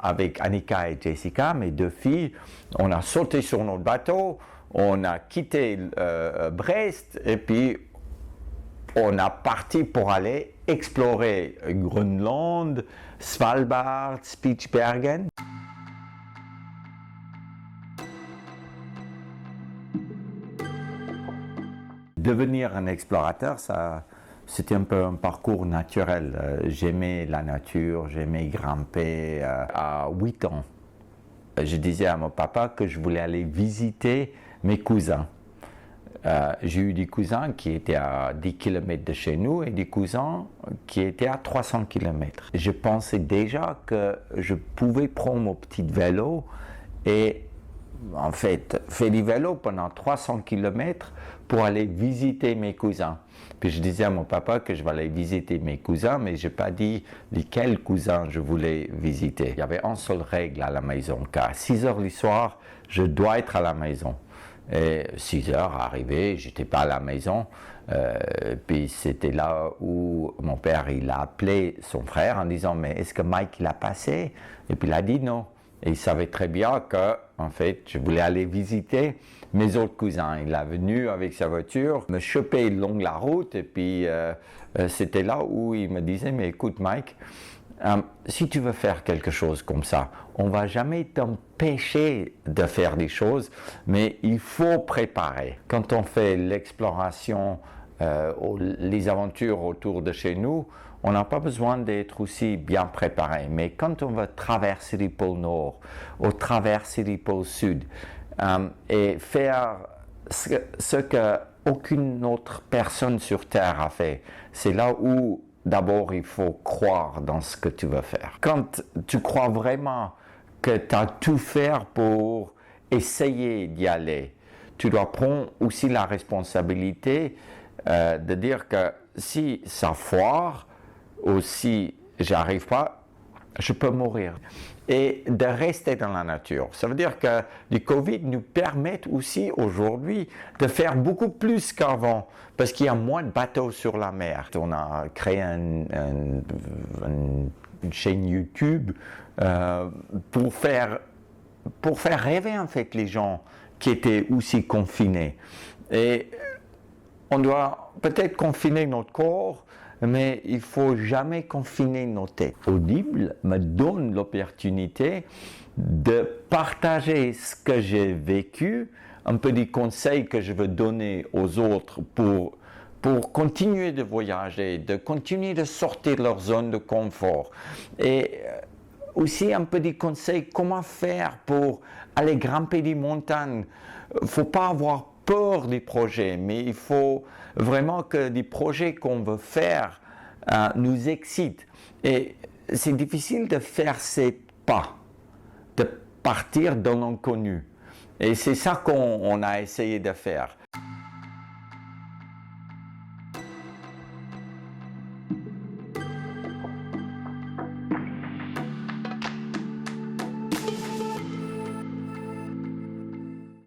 avec Annika et Jessica, mes deux filles, on a sauté sur notre bateau, on a quitté Brest et puis on a parti pour aller explorer Groenland, Svalbard, Spitsbergen. Devenir un explorateur, c'était un peu un parcours naturel. J'aimais la nature, j'aimais grimper. À 8 ans, je disais à mon papa que je voulais aller visiter mes cousins. J'ai eu des cousins qui étaient à 10 km de chez nous et des cousins qui étaient à 300 km. Je pensais déjà que je pouvais prendre mon petit vélo et en fait, faire du vélo pendant 300 km pour aller visiter mes cousins. Puis je disais à mon papa que je vais aller visiter mes cousins, mais je n'ai pas dit lesquels cousins je voulais visiter. Il y avait une seule règle à la maison, qu'à 6 heures du soir, je dois être à la maison. Et 6 heures arrivé, j'étais pas à la maison. Puis c'était là où mon père il a appelé son frère en disant mais est-ce que Mike il a passé? Et puis il a dit non. Et il savait très bien que, en fait, je voulais aller visiter mes autres cousins. Il est venu avec sa voiture, me choper le long de la route, et puis c'était là où il me disait, mais écoute Mike, si tu veux faire quelque chose comme ça, on ne va jamais t'empêcher de faire des choses, mais il faut préparer. Quand on fait l'exploration, les aventures autour de chez nous, on n'a pas besoin d'être aussi bien préparé. Mais quand on va traverser les pôles Nord ou traverser les pôles Sud et faire ce qu'aucune autre personne sur Terre a fait, c'est là où d'abord il faut croire dans ce que tu veux faire. Quand tu crois vraiment que tu as tout faire pour essayer d'y aller, tu dois prendre aussi la responsabilité de dire que si ça foire ou si j'arrive pas, je peux mourir. Et de rester dans la nature. Ça veut dire que le Covid nous permet aussi aujourd'hui de faire beaucoup plus qu'avant parce qu'il y a moins de bateaux sur la mer. On a créé une chaîne YouTube pour faire rêver en fait les gens qui étaient aussi confinés. Et on doit peut-être confiner notre corps, mais il ne faut jamais confiner nos têtes. Audible me donne l'opportunité de partager ce que j'ai vécu, un peu des conseils que je veux donner aux autres pour continuer de voyager, de continuer de sortir de leur zone de confort. Et aussi un peu des conseils comment faire pour aller grimper des montagnes. Il ne faut pas avoir peur des projets, mais il faut vraiment que des projets qu'on veut faire nous excitent. Et c'est difficile de faire ces pas, de partir dans l'inconnu. Et c'est ça qu'on a essayé de faire.